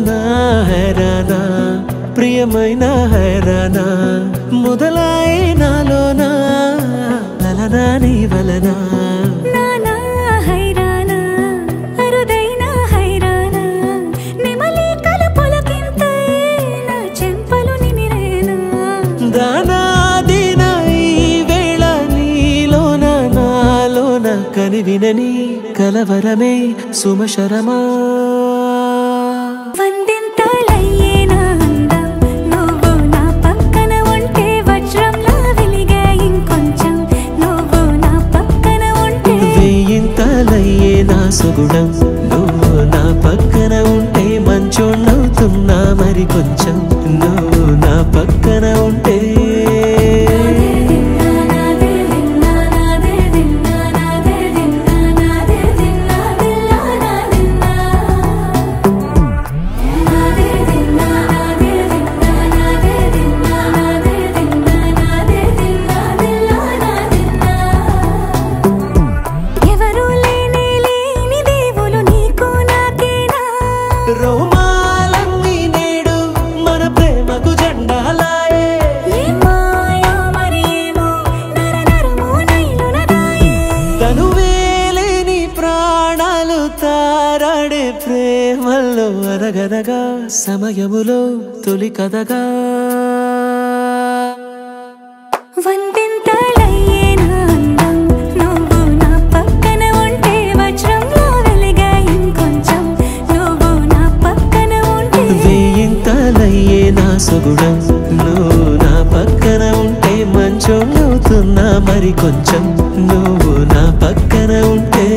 హైరానా హైరానా ప్రియమైన హైరానా మొదలై నాలోనా లలనా నీ వలనా నానా హైరానా అరుదైన హైరానా నిమలి కలపులకింతై నా చెంపలు నిమిరేనా దానాదిన ఈ వేళ నీలోన నాలోన కనివినని కలవరమే సుమశరమా సుగుణం నువ్వు నా పక్కన ఉంటే మంచోణ్ణవుతున్నా మరి కొంచెం నువ్వు నా పక్కన ఉంటే రోమాలన్నీ నేడు మన ప్రేమకు జెండాలాయే తనువేలేని ప్రాణాలు తారాడే ప్రేమల్లో అరగనగా సమయములో తొలి కథగా సుగుణం నువ్వు నా పక్కన ఉంటే మంచోణ్ణవుతున్నా మరి కొంచెం నువ్వు నా పక్కన ఉంటే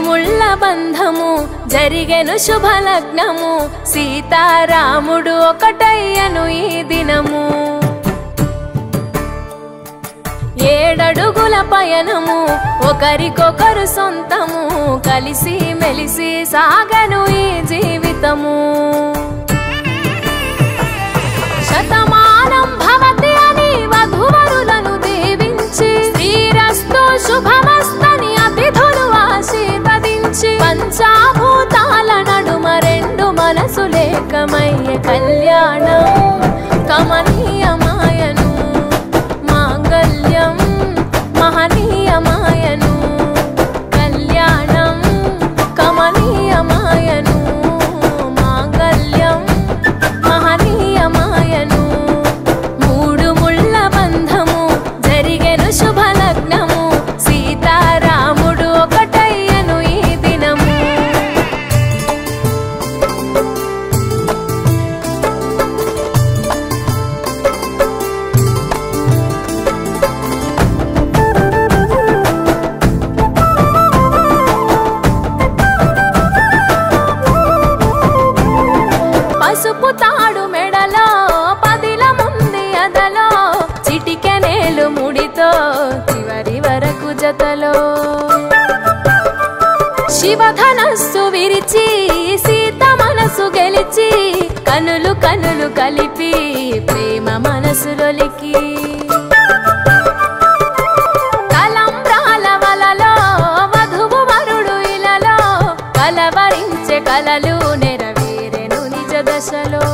ముళ్ళ బంధము జరిగెను శుభలగ్నము సీతారాముడు ఒకటయ్యను ఈ దినము 7 అడుగుల పయనము ఒకరికొకరు సొంతము కలిసి మెలిసి సాగను ఈ జీవితము శతమానం భవతి అని వధువరులను దీవించి శ్రీరస్తు శుభమస్తని అతిథులు ఆశీర్వదించి పంచాభూతాల నడుమ 2 మనసులేకమయ్యే కళ్యాణం కమనీయమాయను మాంగళ్యం మహనీయమాయను కళ్యాణం కమనీయమాయను మాంగళ్యం మహనీయమాయను 3 ముళ్ళ బంధము జరిగెను శుభలగ్నము సీతారాముడు ఒకటయ్యను ఈ దినము పసుపు తాడు మెడలో పదిల ముంది అదలో చిటికెనేలు ముడితో చివరి వరకు జతలో శివధనస్సు విరిచి సీత మనసు గెలిచి కనులు కనులు కలిపి ప్రేమ మనసులొలికి తలంబ్రాల వలలో వధువు వరుడు ఇలలో కలవరించే కలలు నెరవేరెను నిజ దశలో